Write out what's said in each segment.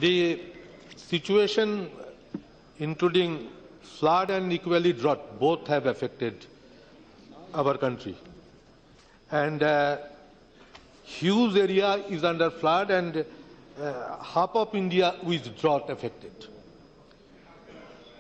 The situation, including flood and equally drought, both have affected our country. And huge area is under flood and half of India is drought affected.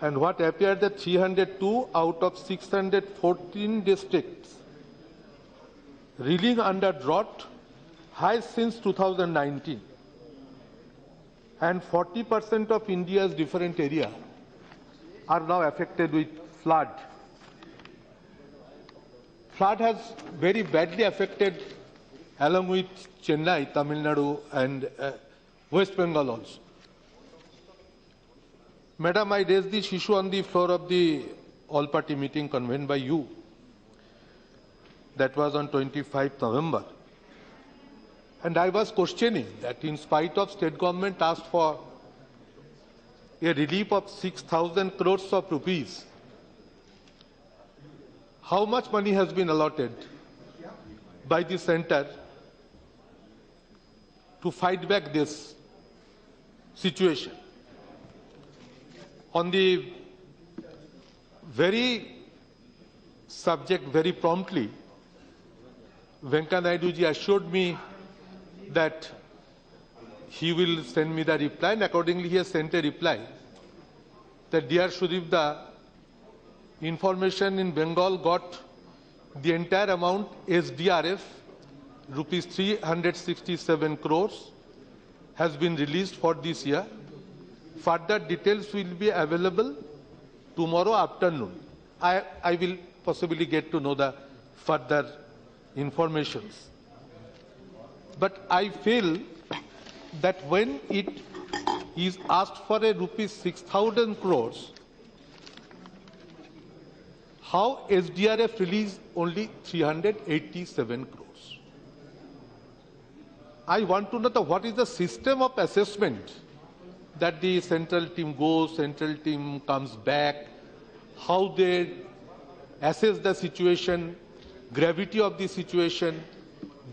And what appeared that 302 out of 614 districts reeling under drought, highest since 2019. And 40% of India's different areas are now affected with flood. Flood has very badly affected along with Chennai, Tamil Nadu and West Bengal also. Madam, I raised this issue on the floor of the all-party meeting convened by you. That was on 25th November. And I was questioning that in spite of state government asked for a relief of 6,000 crores of rupees, how much money has been allotted by the center to fight back this situation? On the very subject, very promptly, Venkaiah Naidu ji assured me that he will send me the reply, and accordingly he has sent a reply that, dear Sudip, the information in Bengal got the entire amount SDRF, rupees 367 crores, has been released for this year. Further details will be available tomorrow afternoon. I will possibly get to know the further informations. But I feel that when it is asked for a rupees 6,000 crores, how SDRF released only 387 crores? I want to know what is the system of assessment that the central team goes, central team comes back, how they assess the situation, gravity of the situation.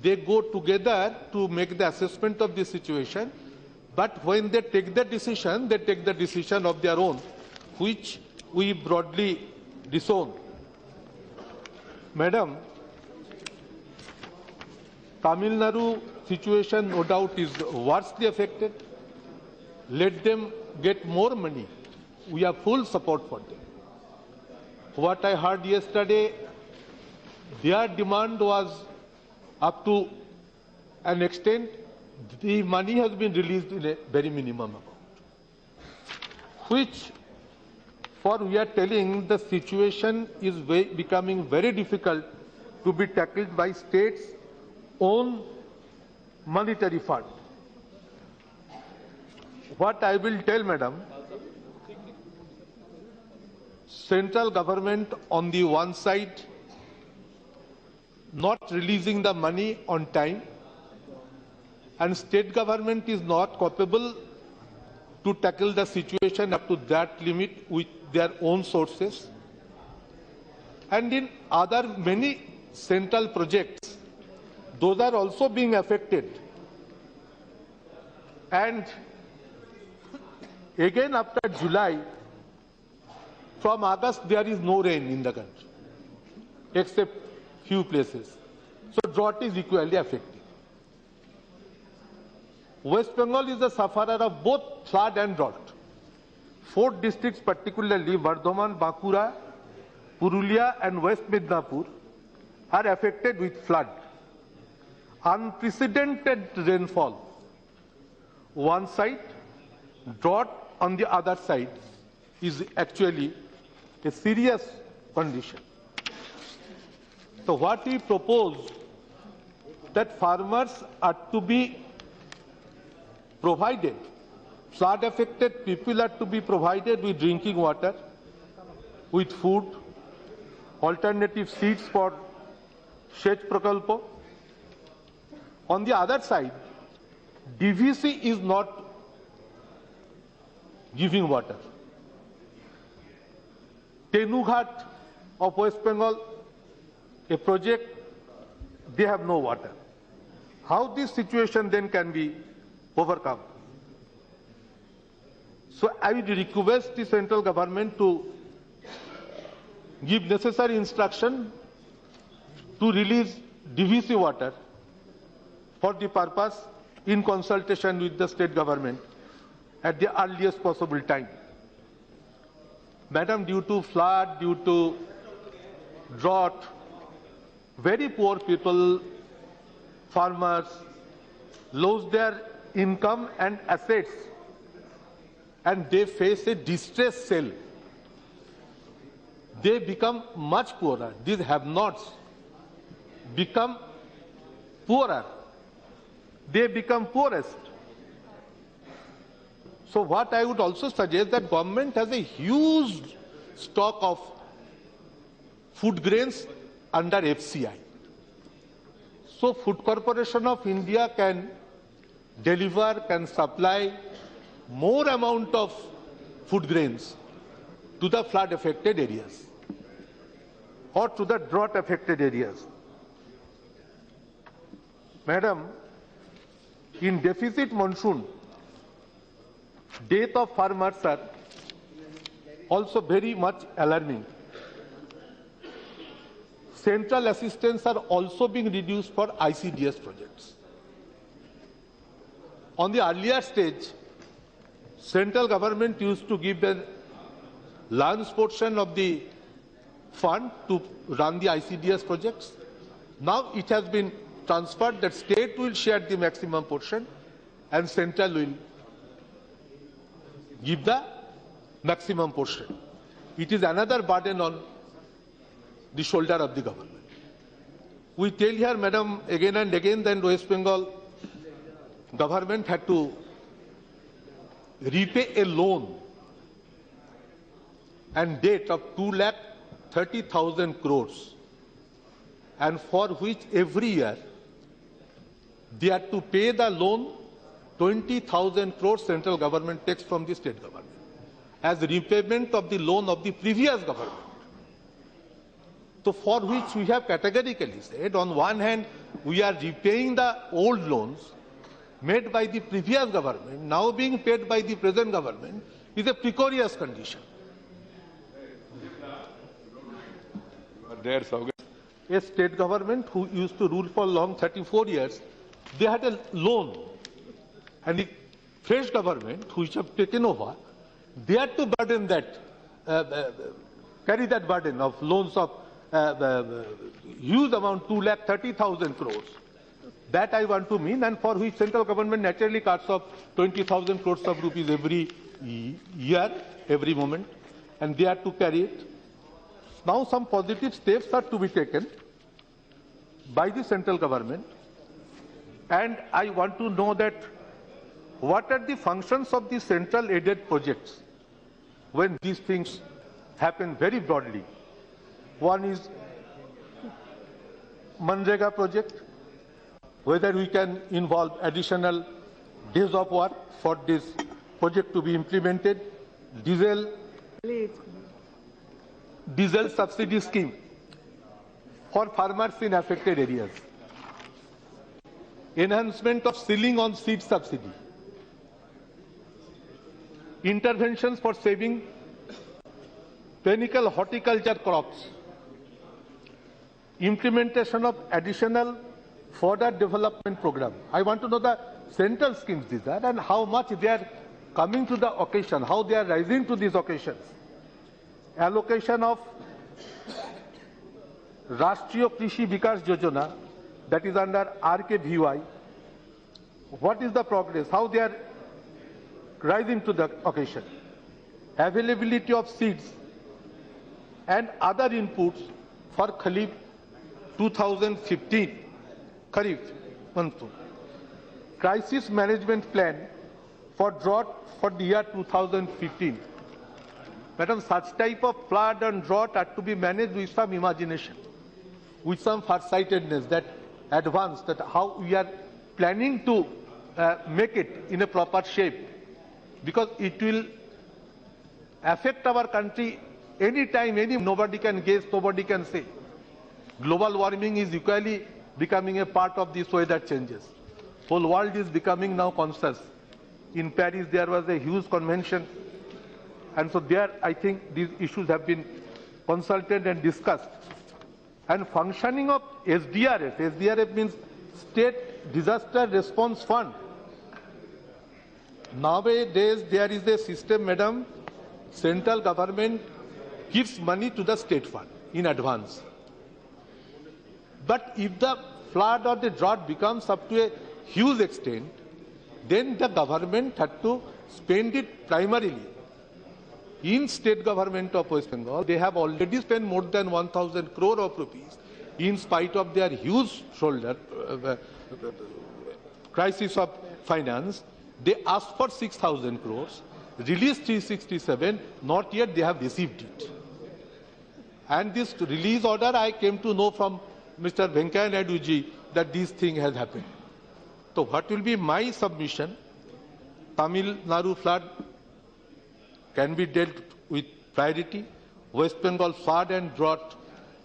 They go together to make the assessment of the situation, but when they take the decision of their own, which we broadly disown. Madam, Tamil Nadu situation no doubt is worstly affected. Let them get more money. We have full support for them. What I heard yesterday, their demand was up to an extent, the money has been released in a very minimum amount, which, for we are telling, the situation is becoming very difficult to be tackled by states' own monetary fund. What I will tell, madam, central government on the one side not releasing the money on time, and state government is not capable to tackle the situation up to that limit with their own sources. And in other many central projects, those are also being affected. And again after July, from August there is no rain in the country, except few places. So drought is equally affecting. West Bengal is the sufferer of both flood and drought. 4 districts, particularly Bardhaman, Bankura, Purulia and West Midnapur, are affected with flood. Unprecedented rainfall one side, drought on the other side is actually a serious condition. So what we propose, that farmers are to be provided, flood affected people are to be provided with drinking water, with food, alternative seeds for Sech Prakalpo. On the other side, DVC is not giving water. Tenughat of West Bengal, a project, they have no water. How this situation then can be overcome? So I would request the central government to give necessary instruction to release DVC water for the purpose in consultation with the state government at the earliest possible time. Madam, due to flood, due to drought, very poor people, farmers, lose their income and assets, and they face a distress sale. They become much poorer. These have-nots become poorer. They become poorest. So what I would also suggest, that government has a huge stock of food grains under FCI. So Food Corporation of India can deliver, can supply more amount of food grains to the flood affected areas or to the drought affected areas. Madam, in deficit monsoon, death of farmers are also very much alarming. Central assistance are also being reduced for ICDS projects. On the earlier stage, central government used to give the large portion of the fund to run the ICDS projects. Now it has been transferred that state will share the maximum portion and central will give the maximum portion. It is another burden on the shoulder of the government. We tell here, Madam, again and again that West Bengal government had to repay a loan and debt of 2,30,000 crores, and for which every year they had to pay the loan 20,000 crores central government takes from the state government as repayment of the loan of the previous government. So for which we have categorically said, on one hand, we are repaying the old loans made by the previous government, now being paid by the present government, is a precarious condition. A state government who used to rule for long 34 years, they had a loan. And the fresh government, which have taken over, they had to burden that, carry that burden of loans of huge amount, 2,30,000 crores. That I want to mean, and for which central government naturally cuts off 20,000 crores of rupees every year, every moment, and they have to carry it. Now some positive steps are to be taken by the central government, and I want to know that what are the functions of the central aided projects when these things happen very broadly. One is Manrega project, whether we can involve additional days of work for this project to be implemented. Diesel subsidy scheme for farmers in affected areas. Enhancement of ceiling on seed subsidy. Interventions for saving perennial horticulture crops. Implementation of additional further development program. I want to know the central schemes these are and how much they are coming to the occasion, how they are rising to these occasions. Allocation of Rashtriya Krishi Vikas Yojana, that is under RKVY. What is the progress? How they are rising to the occasion? Availability of seeds and other inputs for Kharif 2015, Kharif monsoon. Crisis management plan for drought for the year 2015. Madam, such type of flood and drought are to be managed with some imagination, with some farsightedness, that advance, that how we are planning to make it in a proper shape, because it will affect our country anytime, nobody can guess, nobody can say. Global warming is equally becoming a part of these weather changes. Whole world is becoming now conscious In Paris, there was a huge convention. And so there, I think these issues have been consulted and discussed. And functioning of SDRF, SDRF means State Disaster Response Fund. Nowadays, there is a system, madam, central government gives money to the state fund in advance. But if the flood or the drought becomes up to a huge extent, then the government had to spend it primarily. In state government of West Bengal, they have already spent more than 1,000 crore of rupees in spite of their huge crisis of finance. They asked for 6,000 crores, released 367, not yet they have received it. And this release order, I came to know from Mr. Venkaiah Naidu ji that this thing has happened. So what will be my submission? Tamil Nadu flood can be dealt with priority. West Bengal flood and drought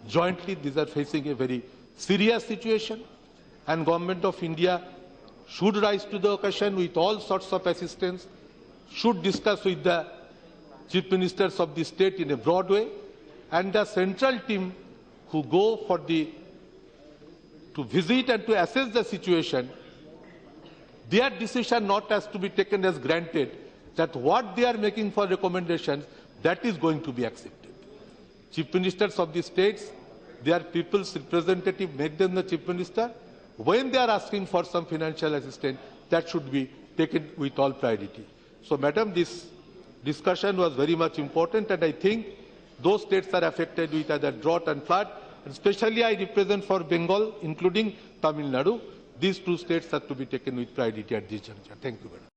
jointly, these are facing a very serious situation, and Government of India should rise to the occasion with all sorts of assistance, should discuss with the chief ministers of the state in a broad way, and the central team who go for to visit and to assess the situation, their decision not has to be taken as granted, that what they are making for recommendations, that is going to be accepted. Chief ministers of the states, their people's representative, make them the chief minister. When they are asking for some financial assistance, that should be taken with all priority. So, madam, this discussion was very much important, and I think those states are affected with either drought and flood. Especially I represent for Bengal, including Tamil Nadu. These two states have to be taken with priority at this juncture. Thank you, madam.